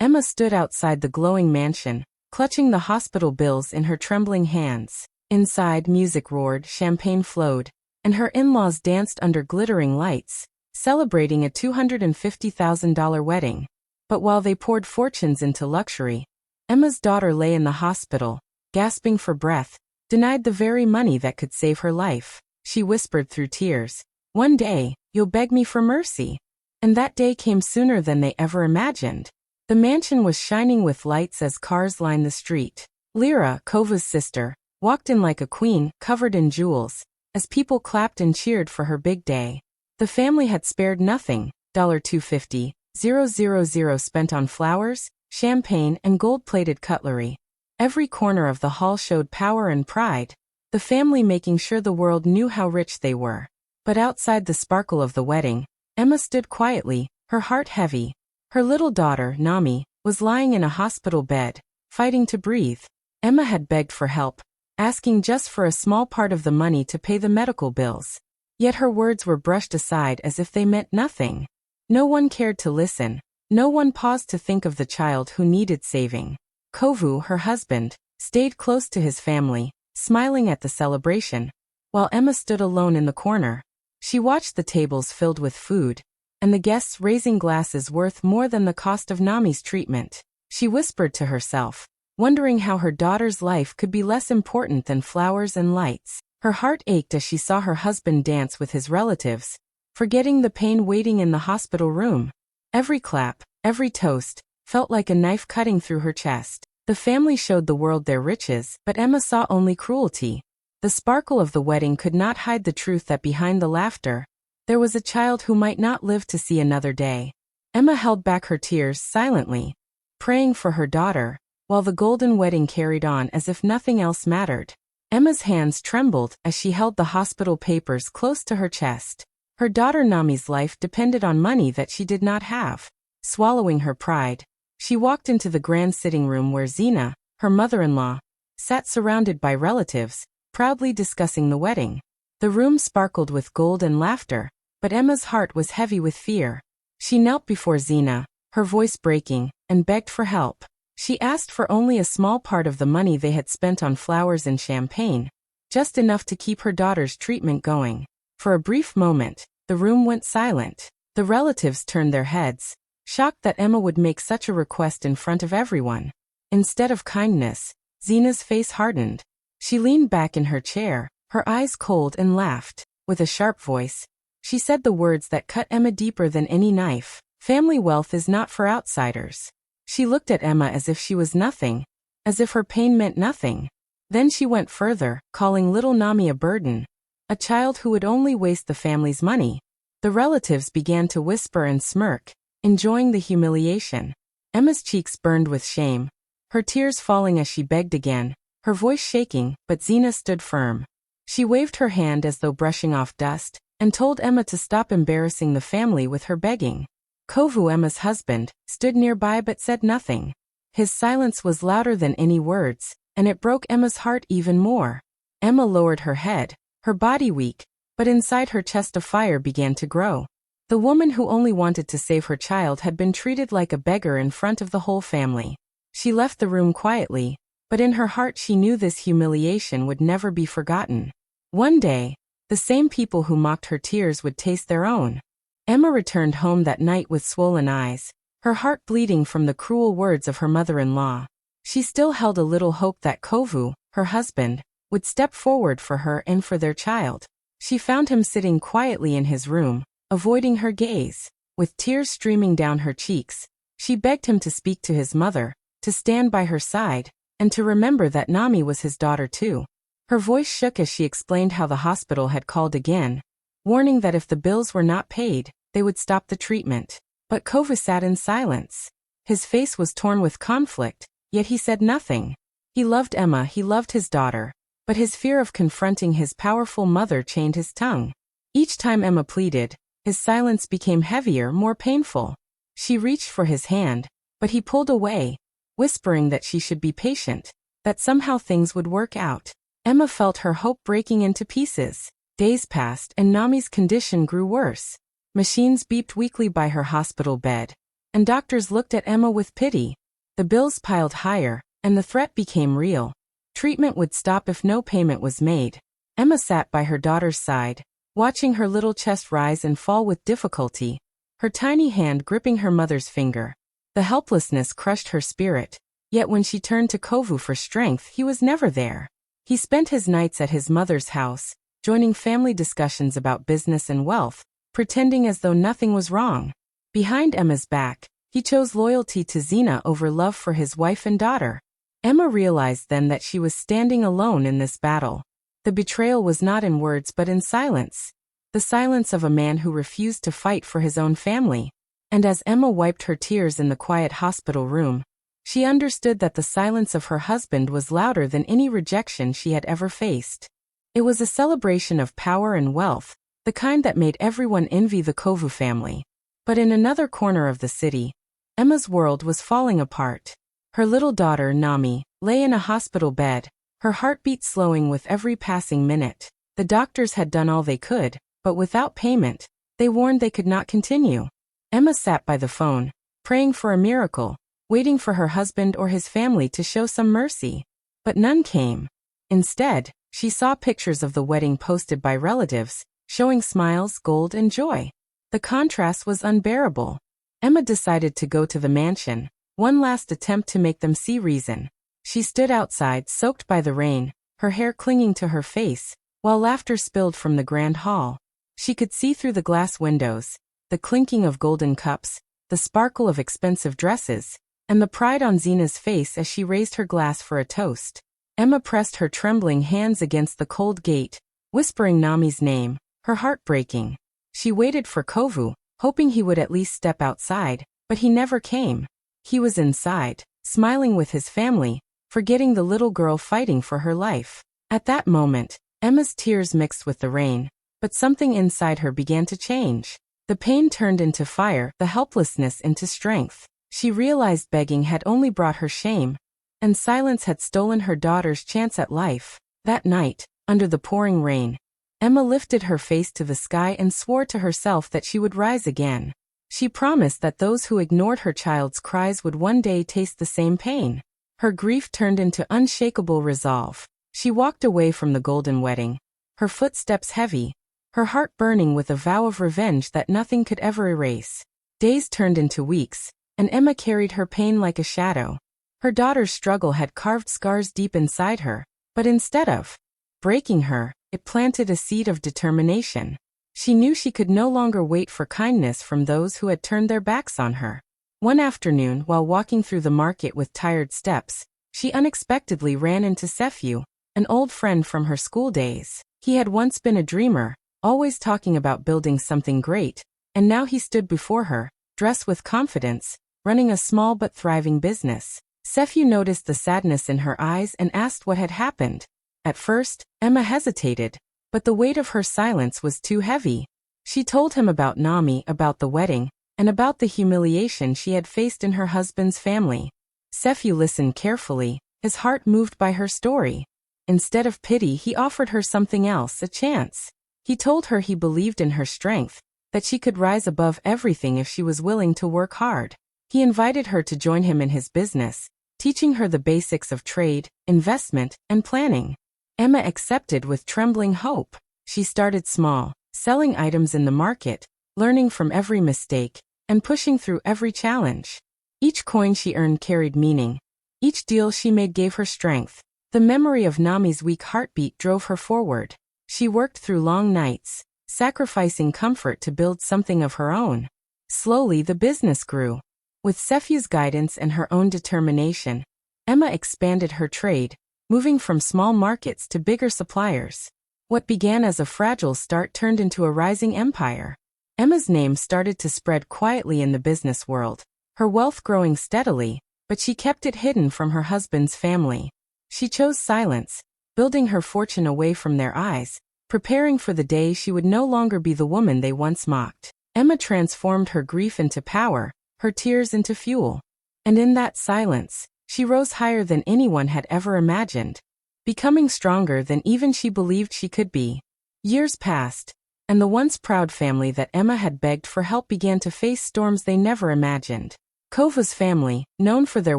Emma stood outside the glowing mansion, clutching the hospital bills in her trembling hands. Inside, music roared, champagne flowed, and her in-laws danced under glittering lights, celebrating a $250,000 wedding. But while they poured fortunes into luxury, Emma's daughter lay in the hospital, gasping for breath, denied the very money that could save her life. She whispered through tears, "One day, you'll beg me for mercy." And that day came sooner than they ever imagined. The mansion was shining with lights as cars lined the street. Lyra, Kova's sister, walked in like a queen, covered in jewels, as people clapped and cheered for her big day. The family had spared nothing, $250,000 spent on flowers, champagne, and gold-plated cutlery. Every corner of the hall showed power and pride, the family making sure the world knew how rich they were. But outside the sparkle of the wedding, Emma stood quietly, her heart heavy. Her little daughter, Nami, was lying in a hospital bed, fighting to breathe. Emma had begged for help, asking just for a small part of the money to pay the medical bills. Yet her words were brushed aside as if they meant nothing. No one cared to listen. No one paused to think of the child who needed saving. Kovu, her husband, stayed close to his family, smiling at the celebration, while Emma stood alone in the corner. She watched the tables filled with food, and the guests raising glasses worth more than the cost of Nami's treatment. She whispered to herself, wondering how her daughter's life could be less important than flowers and lights. Her heart ached as she saw her husband dance with his relatives, forgetting the pain waiting in the hospital room. Every clap, every toast, felt like a knife cutting through her chest. The family showed the world their riches, but Emma saw only cruelty. The sparkle of the wedding could not hide the truth that behind the laughter, there was a child who might not live to see another day. Emma held back her tears silently, praying for her daughter, while the golden wedding carried on as if nothing else mattered. Emma's hands trembled as she held the hospital papers close to her chest. Her daughter Nami's life depended on money that she did not have. Swallowing her pride, she walked into the grand sitting room where Zina, her mother-in-law, sat surrounded by relatives, proudly discussing the wedding. The room sparkled with gold and laughter, but Emma's heart was heavy with fear. She knelt before Zina, her voice breaking, and begged for help. She asked for only a small part of the money they had spent on flowers and champagne, just enough to keep her daughter's treatment going. For a brief moment, the room went silent. The relatives turned their heads, shocked that Emma would make such a request in front of everyone. Instead of kindness, Zina's face hardened. She leaned back in her chair, her eyes cold, and laughed. With a sharp voice, she said the words that cut Emma deeper than any knife. "Family wealth is not for outsiders." She looked at Emma as if she was nothing, as if her pain meant nothing. Then she went further, calling little Nami a burden, a child who would only waste the family's money. The relatives began to whisper and smirk, enjoying the humiliation. Emma's cheeks burned with shame, her tears falling as she begged again, her voice shaking, but Zina stood firm. She waved her hand as though brushing off dust, and told Emma to stop embarrassing the family with her begging. Kovu, Emma's husband, stood nearby but said nothing. His silence was louder than any words, and it broke Emma's heart even more. Emma lowered her head, her body weak, but inside her chest a fire began to grow. The woman who only wanted to save her child had been treated like a beggar in front of the whole family. She left the room quietly, but in her heart she knew this humiliation would never be forgotten. One day, the same people who mocked her tears would taste their own. Emma returned home that night with swollen eyes, her heart bleeding from the cruel words of her mother-in-law. She still held a little hope that Kovu, her husband, would step forward for her and for their child. She found him sitting quietly in his room, avoiding her gaze. With tears streaming down her cheeks, she begged him to speak to his mother, to stand by her side, and to remember that Nami was his daughter too. Her voice shook as she explained how the hospital had called again, warning that if the bills were not paid, they would stop the treatment. But Kovu sat in silence. His face was torn with conflict, yet he said nothing. He loved Emma, he loved his daughter, but his fear of confronting his powerful mother chained his tongue. Each time Emma pleaded, his silence became heavier, more painful. She reached for his hand, but he pulled away, whispering that she should be patient, that somehow things would work out. Emma felt her hope breaking into pieces. Days passed and Nami's condition grew worse. Machines beeped weakly by her hospital bed, and doctors looked at Emma with pity. The bills piled higher, and the threat became real. Treatment would stop if no payment was made. Emma sat by her daughter's side, watching her little chest rise and fall with difficulty, her tiny hand gripping her mother's finger. The helplessness crushed her spirit, yet when she turned to Kovu for strength, he was never there. He spent his nights at his mother's house, joining family discussions about business and wealth, pretending as though nothing was wrong. Behind Emma's back, he chose loyalty to Zina over love for his wife and daughter. Emma realized then that she was standing alone in this battle. The betrayal was not in words but in silence. The silence of a man who refused to fight for his own family. And as Emma wiped her tears in the quiet hospital room, she understood that the silence of her husband was louder than any rejection she had ever faced. It was a celebration of power and wealth, the kind that made everyone envy the Kovu family. But in another corner of the city, Emma's world was falling apart. Her little daughter, Nami, lay in a hospital bed, her heartbeat slowing with every passing minute. The doctors had done all they could, but without payment, they warned they could not continue. Emma sat by the phone, praying for a miracle, waiting for her husband or his family to show some mercy. But none came. Instead, she saw pictures of the wedding posted by relatives, showing smiles, gold, and joy. The contrast was unbearable. Emma decided to go to the mansion, one last attempt to make them see reason. She stood outside, soaked by the rain, her hair clinging to her face, while laughter spilled from the grand hall. She could see through the glass windows, the clinking of golden cups, the sparkle of expensive dresses, and the pride on Zina's face as she raised her glass for a toast. Emma pressed her trembling hands against the cold gate, whispering Nami's name, her heart breaking. She waited for Kovu, hoping he would at least step outside, but he never came. He was inside, smiling with his family, forgetting the little girl fighting for her life. At that moment, Emma's tears mixed with the rain, but something inside her began to change. The pain turned into fire, the helplessness into strength. She realized begging had only brought her shame, and silence had stolen her daughter's chance at life. That night, under the pouring rain, Emma lifted her face to the sky and swore to herself that she would rise again. She promised that those who ignored her child's cries would one day taste the same pain. Her grief turned into unshakable resolve. She walked away from the golden wedding, her footsteps heavy, her heart burning with a vow of revenge that nothing could ever erase. Days turned into weeks, and Emma carried her pain like a shadow. Her daughter's struggle had carved scars deep inside her, but instead of breaking her, it planted a seed of determination. She knew she could no longer wait for kindness from those who had turned their backs on her. One afternoon, while walking through the market with tired steps, she unexpectedly ran into Sefu, an old friend from her school days. He had once been a dreamer, always talking about building something great, and now he stood before her, dressed with confidence, running a small but thriving business. Sefu noticed the sadness in her eyes and asked what had happened. At first, Emma hesitated, but the weight of her silence was too heavy. She told him about Nami, about the wedding, and about the humiliation she had faced in her husband's family. Sefu listened carefully, his heart moved by her story. Instead of pity, he offered her something else, a chance. He told her he believed in her strength, that she could rise above everything if she was willing to work hard. He invited her to join him in his business, teaching her the basics of trade, investment, and planning. Emma accepted with trembling hope. She started small, selling items in the market, learning from every mistake, and pushing through every challenge. Each coin she earned carried meaning. Each deal she made gave her strength. The memory of Nami's weak heartbeat drove her forward. She worked through long nights, sacrificing comfort to build something of her own. Slowly the business grew. With Sefu's guidance and her own determination, Emma expanded her trade, moving from small markets to bigger suppliers. What began as a fragile start turned into a rising empire. Emma's name started to spread quietly in the business world, her wealth growing steadily, but she kept it hidden from her husband's family. She chose silence, building her fortune away from their eyes, preparing for the day she would no longer be the woman they once mocked. Emma transformed her grief into power, her tears into fuel. And in that silence, she rose higher than anyone had ever imagined, becoming stronger than even she believed she could be. Years passed. and the once proud family that Emma had begged for help began to face storms they never imagined. Kova's family, known for their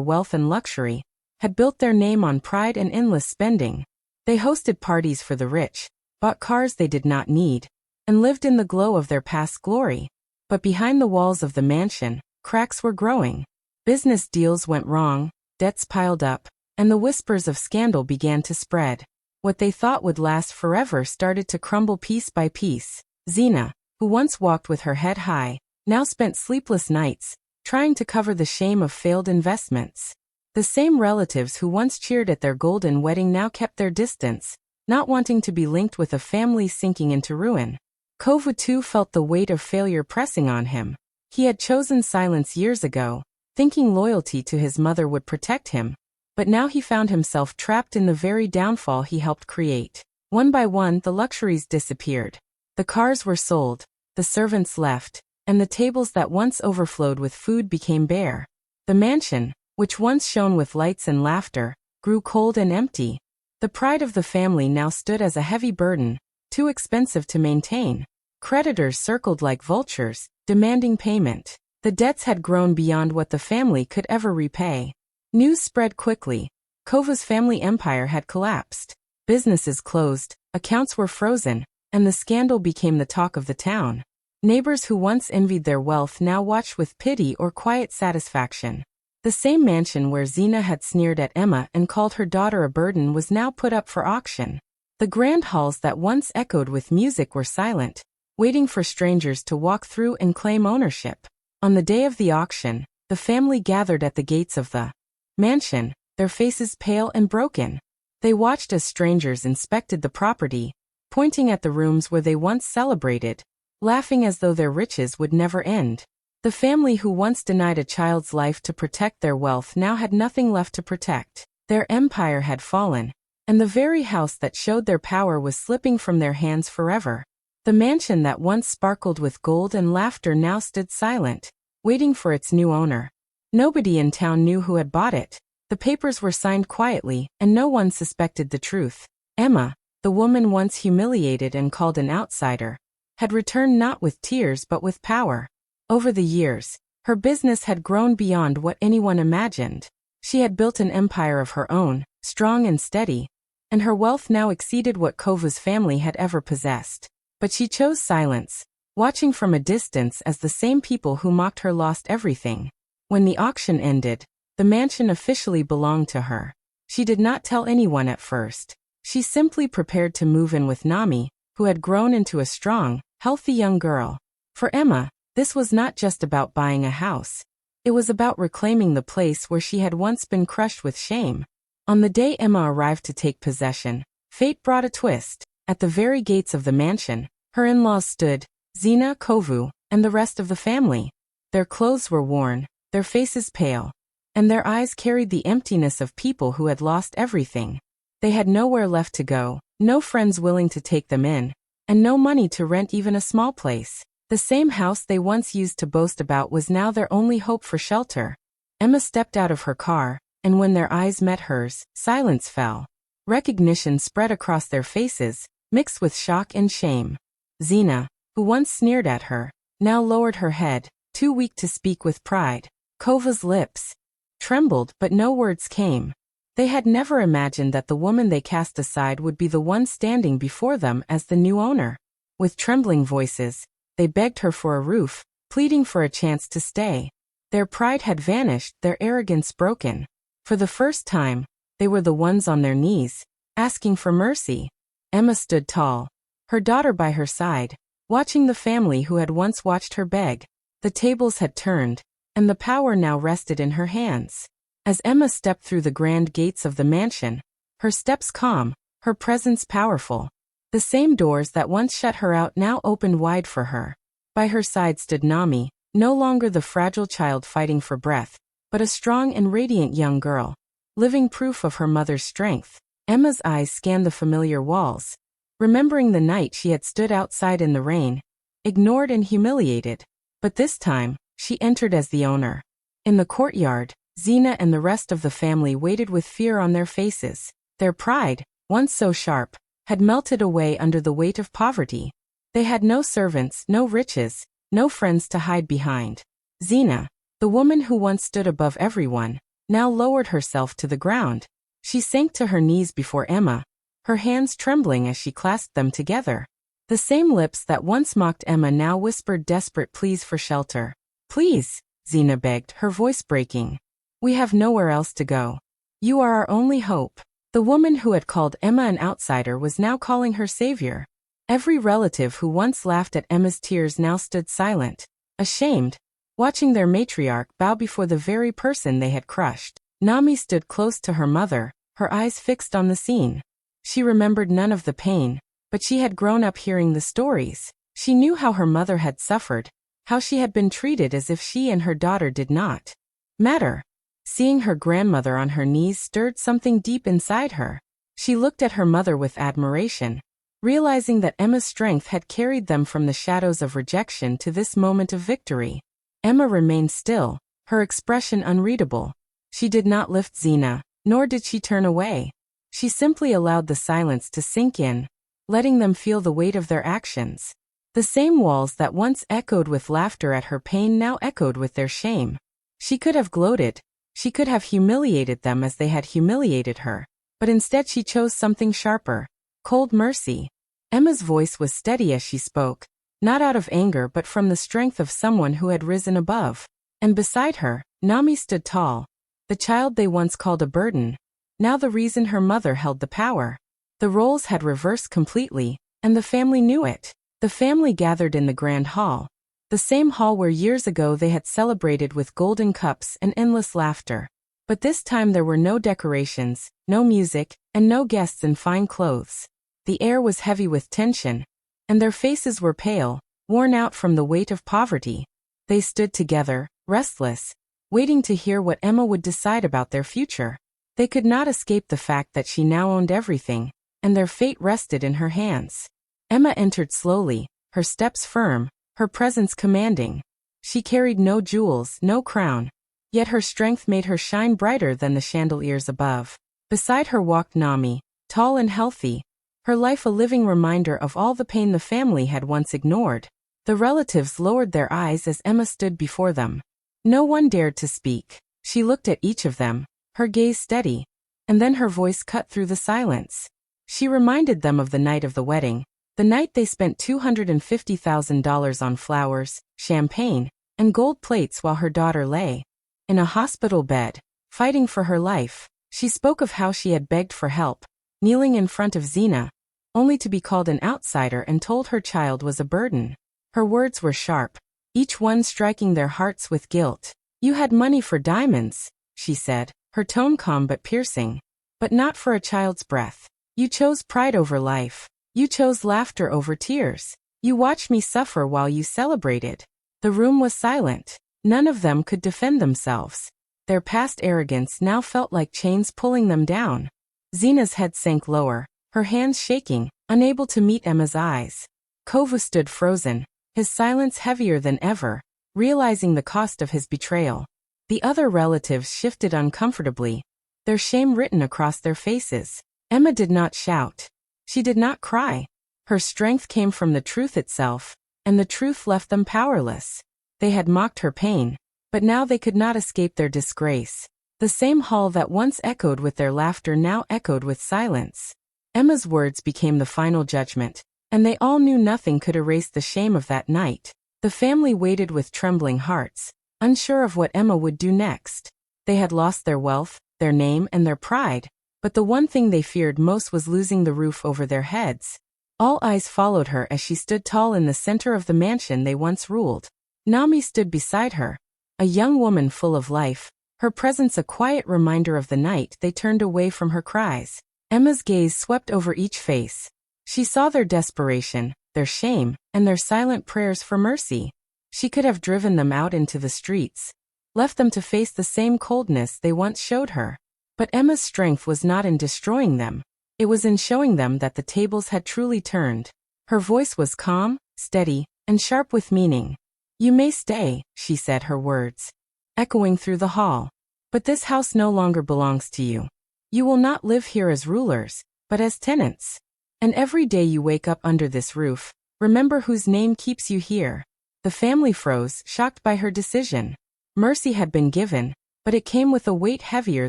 wealth and luxury, had built their name on pride and endless spending. They hosted parties for the rich, bought cars they did not need, and lived in the glow of their past glory. But behind the walls of the mansion, cracks were growing. Business deals went wrong, debts piled up, and the whispers of scandal began to spread. What they thought would last forever started to crumble piece by piece. Zina, who once walked with her head high, now spent sleepless nights, trying to cover the shame of failed investments. The same relatives who once cheered at their golden wedding now kept their distance, not wanting to be linked with a family sinking into ruin. Kova too felt the weight of failure pressing on him. He had chosen silence years ago, thinking loyalty to his mother would protect him, but now he found himself trapped in the very downfall he helped create. One by one, the luxuries disappeared. The cars were sold, the servants left, and the tables that once overflowed with food became bare. The mansion, which once shone with lights and laughter, grew cold and empty. The pride of the family now stood as a heavy burden, too expensive to maintain. Creditors circled like vultures, demanding payment. The debts had grown beyond what the family could ever repay. News spread quickly. Kova's family empire had collapsed. Businesses closed, accounts were frozen, and the scandal became the talk of the town. Neighbors who once envied their wealth now watched with pity or quiet satisfaction. The same mansion where Zina had sneered at Emma and called her daughter a burden was now put up for auction. The grand halls that once echoed with music were silent, waiting for strangers to walk through and claim ownership. On the day of the auction, the family gathered at the gates of the mansion, their faces pale and broken. They watched as strangers inspected the property, pointing at the rooms where they once celebrated, laughing as though their riches would never end. The family who once denied a child's life to protect their wealth now had nothing left to protect. Their empire had fallen, and the very house that showed their power was slipping from their hands forever. The mansion that once sparkled with gold and laughter now stood silent, waiting for its new owner. Nobody in town knew who had bought it. The papers were signed quietly, and no one suspected the truth. Emma, the woman once humiliated and called an outsider, had returned not with tears but with power. Over the years, her business had grown beyond what anyone imagined. She had built an empire of her own, strong and steady, and her wealth now exceeded what Kova's family had ever possessed. But she chose silence, watching from a distance as the same people who mocked her lost everything. When the auction ended, the mansion officially belonged to her. She did not tell anyone at first. She simply prepared to move in with Nami, who had grown into a strong, healthy young girl. For Emma, this was not just about buying a house. It was about reclaiming the place where she had once been crushed with shame. On the day Emma arrived to take possession, fate brought a twist. At the very gates of the mansion, her in-laws stood, Zina, Kovu, and the rest of the family. Their clothes were worn, their faces pale, and their eyes carried the emptiness of people who had lost everything. They had nowhere left to go, no friends willing to take them in, and no money to rent even a small place. The same house they once used to boast about was now their only hope for shelter. Emma stepped out of her car, and when their eyes met hers, silence fell. Recognition spread across their faces, mixed with shock and shame. Zina, who once sneered at her, now lowered her head, too weak to speak with pride. Kova's lips trembled, but no words came. They had never imagined that the woman they cast aside would be the one standing before them as the new owner. With trembling voices, they begged her for a roof, pleading for a chance to stay. Their pride had vanished, their arrogance broken. For the first time, they were the ones on their knees, asking for mercy. Emma stood tall, her daughter by her side, watching the family who had once watched her beg. The tables had turned, and the power now rested in her hands. As Emma stepped through the grand gates of the mansion, her steps calm, her presence powerful. The same doors that once shut her out now opened wide for her. By her side stood Nami, no longer the fragile child fighting for breath, but a strong and radiant young girl, living proof of her mother's strength. Emma's eyes scanned the familiar walls, remembering the night she had stood outside in the rain, ignored and humiliated. But this time, she entered as the owner. In the courtyard, Zina and the rest of the family waited with fear on their faces. Their pride, once so sharp, had melted away under the weight of poverty. They had no servants, no riches, no friends to hide behind. Zina, the woman who once stood above everyone, now lowered herself to the ground. She sank to her knees before Emma, her hands trembling as she clasped them together. The same lips that once mocked Emma now whispered desperate pleas for shelter. "Please," Zina begged, her voice breaking. "We have nowhere else to go. You are our only hope." The woman who had called Emma an outsider was now calling her savior. Every relative who once laughed at Emma's tears now stood silent, ashamed, watching their matriarch bow before the very person they had crushed. Nami stood close to her mother, her eyes fixed on the scene. She remembered none of the pain, but she had grown up hearing the stories. She knew how her mother had suffered, how she had been treated as if she and her daughter did not matter. Seeing her grandmother on her knees stirred something deep inside her. She looked at her mother with admiration, realizing that Emma's strength had carried them from the shadows of rejection to this moment of victory. Emma remained still, her expression unreadable. She did not lift Zina, nor did she turn away. She simply allowed the silence to sink in, letting them feel the weight of their actions. The same walls that once echoed with laughter at her pain now echoed with their shame. She could have gloated. She could have humiliated them as they had humiliated her. But instead she chose something sharper, cold mercy. Emma's voice was steady as she spoke, not out of anger but from the strength of someone who had risen above. And beside her, Nami stood tall, the child they once called a burden, now the reason her mother held the power. The roles had reversed completely, and the family knew it. The family gathered in the grand hall, the same hall where years ago they had celebrated with golden cups and endless laughter. But this time there were no decorations, no music, and no guests in fine clothes. The air was heavy with tension, and their faces were pale, worn out from the weight of poverty. They stood together, restless, waiting to hear what Emma would decide about their future. They could not escape the fact that she now owned everything, and their fate rested in her hands. Emma entered slowly, her steps firm, her presence commanding. She carried no jewels, no crown, yet her strength made her shine brighter than the chandeliers above. Beside her walked Nami, tall and healthy, her life a living reminder of all the pain the family had once ignored. The relatives lowered their eyes as Emma stood before them. No one dared to speak. She looked at each of them, her gaze steady, and then her voice cut through the silence. She reminded them of the night of the wedding, the night they spent $250,000 on flowers, champagne, and gold plates while her daughter lay in a hospital bed, fighting for her life. She spoke of how she had begged for help, kneeling in front of Zina, only to be called an outsider and told her child was a burden. Her words were sharp, each one striking their hearts with guilt. "You had money for diamonds," she said, her tone calm but piercing, "but not for a child's breath. You chose pride over life. You chose laughter over tears. You watched me suffer while you celebrated." The room was silent. None of them could defend themselves. Their past arrogance now felt like chains pulling them down. Zina's head sank lower, her hands shaking, unable to meet Emma's eyes. Kovu stood frozen, his silence heavier than ever, realizing the cost of his betrayal. The other relatives shifted uncomfortably, their shame written across their faces. Emma did not shout. She did not cry. Her strength came from the truth itself, and the truth left them powerless. They had mocked her pain, but now they could not escape their disgrace. The same hall that once echoed with their laughter now echoed with silence. Emma's words became the final judgment, and they all knew nothing could erase the shame of that night. The family waited with trembling hearts, unsure of what Emma would do next. They had lost their wealth, their name, and their pride, but the one thing they feared most was losing the roof over their heads. All eyes followed her as she stood tall in the center of the mansion they once ruled. Nami stood beside her, a young woman full of life, her presence a quiet reminder of the night they turned away from her cries. Emma's gaze swept over each face. She saw their desperation, their shame, and their silent prayers for mercy. She could have driven them out into the streets, left them to face the same coldness they once showed her. But Emma's strength was not in destroying them. It was in showing them that the tables had truly turned. Her voice was calm, steady, and sharp with meaning. "You may stay," she said, her words echoing through the hall. "But this house no longer belongs to you. You will not live here as rulers, but as tenants. And every day you wake up under this roof, Remember whose name keeps you here." The family froze, shocked by her decision. Mercy had been given, but it came with a weight heavier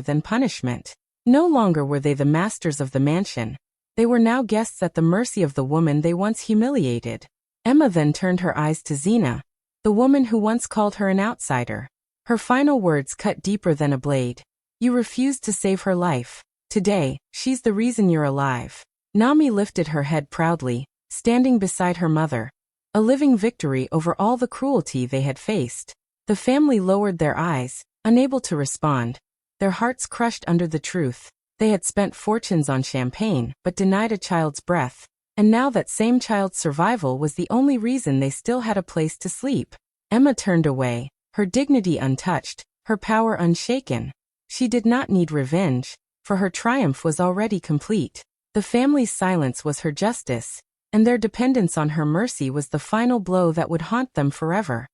than punishment. No longer were they the masters of the mansion. They were now guests at the mercy of the woman they once humiliated. Emma then turned her eyes to Zena, the woman who once called her an outsider. Her final words cut deeper than a blade. "You refused to save her life. Today, she's the reason you're alive." Nami lifted her head proudly, standing beside her mother. A living victory over all the cruelty they had faced. The family lowered their eyes, unable to respond, their hearts crushed under the truth. They had spent fortunes on champagne, but denied a child's breath. And now that same child's survival was the only reason they still had a place to sleep. Emma turned away, her dignity untouched, her power unshaken. She did not need revenge, for her triumph was already complete. The family's silence was her justice, and their dependence on her mercy was the final blow that would haunt them forever.